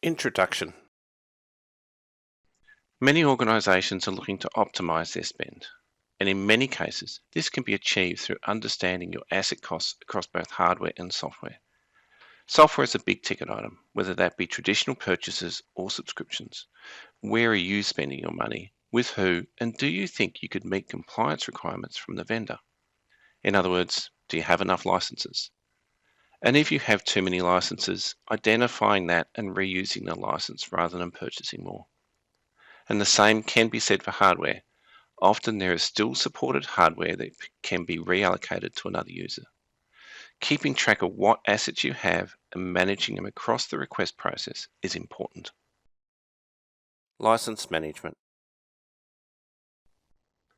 Introduction. Many organisations are looking to optimise their spend, and in many cases, this can be achieved through understanding your asset costs across both hardware and software. Software is a big ticket item, whether that be traditional purchases or subscriptions. Where are you spending your money, with who, and do you think you could meet compliance requirements from the vendor? In other words, do you have enough licenses? And if you have too many licenses, identifying that and reusing the license rather than purchasing more. And the same can be said for hardware. Often there is still supported hardware that can be reallocated to another user. Keeping track of what assets you have and managing them across the request process is important. License management.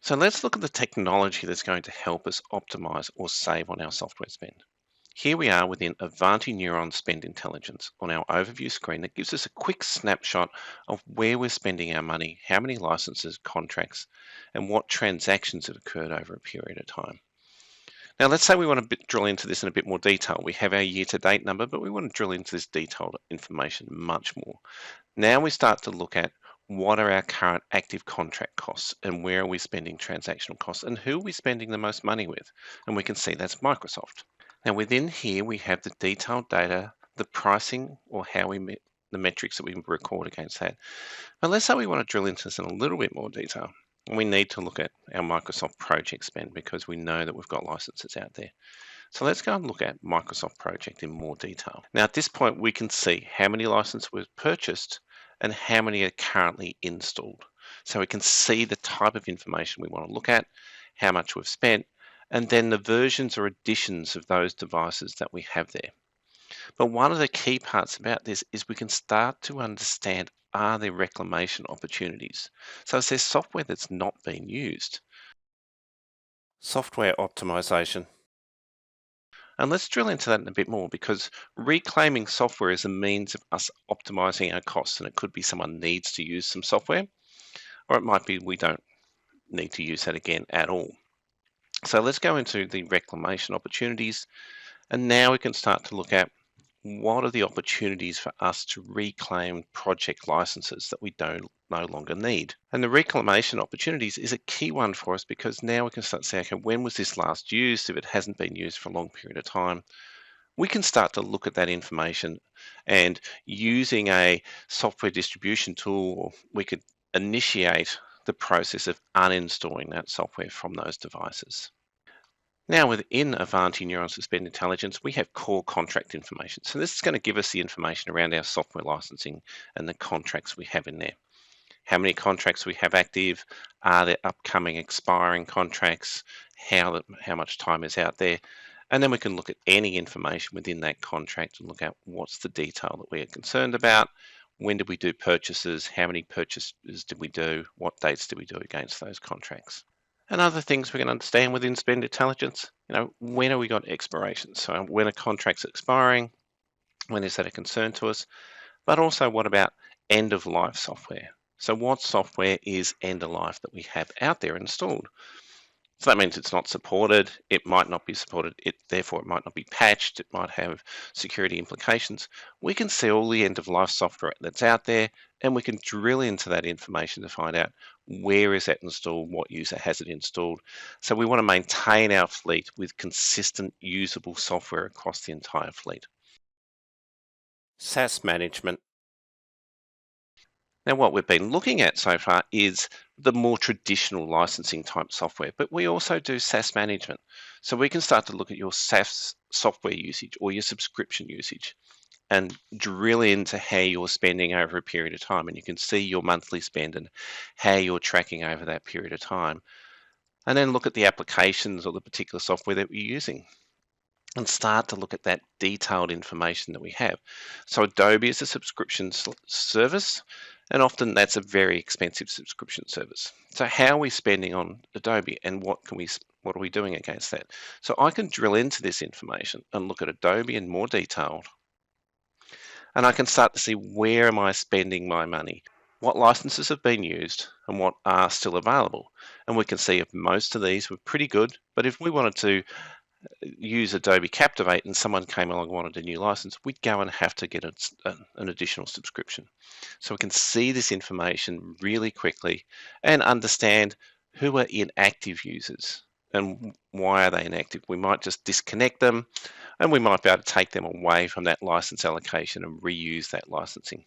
So let's look at the technology that's going to help us optimize or save on our software spend. Here we are within Ivanti Neuron Spend Intelligence on our overview screen that gives us a quick snapshot of where we're spending our money, how many licenses, contracts, and what transactions have occurred over a period of time. Now, let's say we want to drill into this in a bit more detail. We have our year-to-date number, but we want to drill into this detailed information much more. Now we start to look at what are our current active contract costs and where are we spending transactional costs and who are we spending the most money with? And we can see that's Microsoft. Now within here, we have the detailed data, the pricing, or how we met the metrics that we record against that. But let's say we want to drill into this in a little bit more detail. And we need to look at our Microsoft project spend because we know that we've got licenses out there. So let's go and look at Microsoft Project in more detail. Now at this point, we can see how many licenses were purchased and how many are currently installed. So we can see the type of information we want to look at, how much we've spent, and then the versions or editions of those devices that we have there. But one of the key parts about this is we can start to understand, are there reclamation opportunities? So is there software that's not being used? Software optimization. And let's drill into that in a bit more because reclaiming software is a means of us optimizing our costs. And it could be someone needs to use some software, or it might be we don't need to use that again at all. So let's go into the reclamation opportunities. And now we can start to look at what are the opportunities for us to reclaim project licenses that we no longer need. And the reclamation opportunities is a key one for us because now we can start to say, okay, when was this last used? If it hasn't been used for a long period of time, we can start to look at that information and using a software distribution tool, we could initiate the process of uninstalling that software from those devices. Now within Ivanti Neuron Spend Intelligence, we have core contract information. So this is going to give us the information around our software licensing and the contracts we have in there. How many contracts we have active, are there upcoming expiring contracts, how much time is out there, and then we can look at any information within that contract and look at what's the detail that we are concerned about, when did we do purchases, how many purchases did we do, what dates did we do against those contracts. And other things we can understand within spend intelligence, when have we got expirations? So when a contract's expiring, when is that a concern to us? But also what about end of life software? So what software is end of life that we have out there installed? So that means it's not supported, it might not be supported, therefore it might not be patched, it might have security implications. We can see all the end of life software that's out there and we can drill into that information to find out where is that installed, what user has it installed. So we want to maintain our fleet with consistent usable software across the entire fleet. SaaS management. Now, what we've been looking at so far is the more traditional licensing type software, but we also do SaaS management. So we can start to look at your SaaS software usage or your subscription usage and drill into how you're spending over a period of time. And you can see your monthly spend and how you're tracking over that period of time. And then look at the applications or the particular software that you're using and start to look at that detailed information that we have. So Adobe is a subscription service, and often that's a very expensive subscription service. So how are we spending on Adobe and what are we doing against that? So I can drill into this information and look at Adobe in more detail. And I can start to see where am I spending my money? What licenses have been used and what are still available? And we can see if most of these were pretty good, but if we wanted to use Adobe Captivate and someone came along and wanted a new license, we'd go and have to get an additional subscription. So we can see this information really quickly and understand who are inactive users and why are they inactive. We might just disconnect them and we might be able to take them away from that license allocation and reuse that licensing.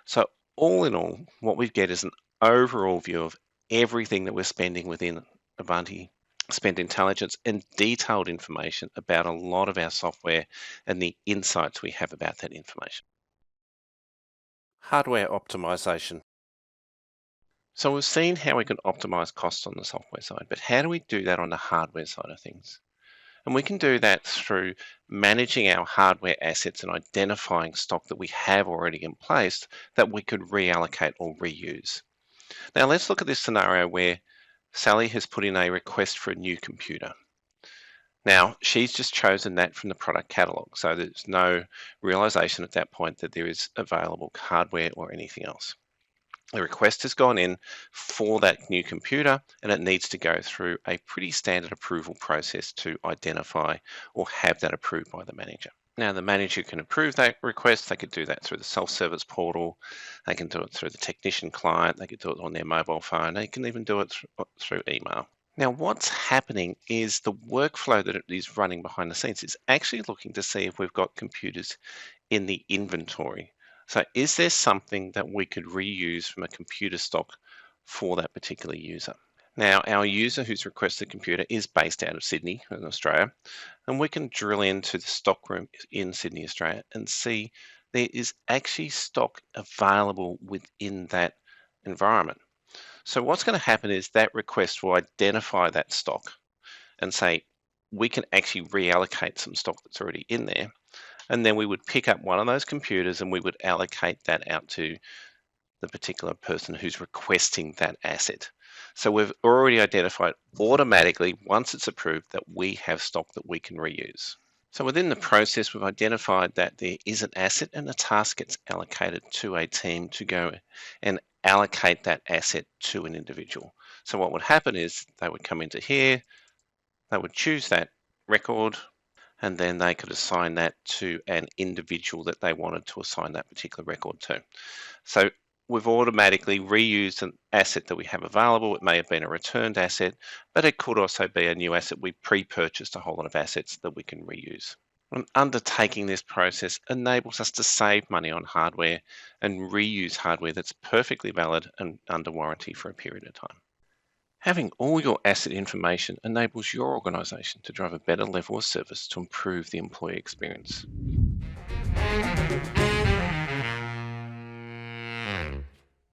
So all in all, what we get is an overall view of everything that we're spending within Avanti Spend Intelligence and detailed information about a lot of our software and the insights we have about that information. Hardware optimization. So we've seen how we can optimize costs on the software side, but how do we do that on the hardware side of things? And we can do that through managing our hardware assets and identifying stock that we have already in place that we could reallocate or reuse. Now let's look at this scenario where Sally has put in a request for a new computer. Now, she's just chosen that from the product catalog, so there's no realization at that point that there is available hardware or anything else. The request has gone in for that new computer and it needs to go through a pretty standard approval process to identify or have that approved by the manager. Now, the manager can approve that request. They could do that through the self-service portal. They can do it through the technician client. They could do it on their mobile phone. They can even do it through email. Now, what's happening is the workflow that it is running behind the scenes is actually looking to see if we've got computers in the inventory. So is there something that we could reuse from a computer stock for that particular user? Now, our user who's requested a computer is based out of Sydney in Australia, and we can drill into the stock room in Sydney, Australia, and see there is actually stock available within that environment. So what's going to happen is that request will identify that stock and say, we can actually reallocate some stock that's already in there. And then we would pick up one of those computers and we would allocate that out to the particular person who's requesting that asset. So we've already identified automatically, once it's approved, that we have stock that we can reuse. So within the process, we've identified that there is an asset and a task gets allocated to a team to go and allocate that asset to an individual. So what would happen is they would come into here, they would choose that record, and then they could assign that to an individual that they wanted to assign that particular record to. So we've automatically reused an asset that we have available. It may have been a returned asset, but it could also be a new asset. We pre-purchased a whole lot of assets that we can reuse. And undertaking this process enables us to save money on hardware and reuse hardware that's perfectly valid and under warranty for a period of time. Having all your asset information enables your organisation to drive a better level of service to improve the employee experience.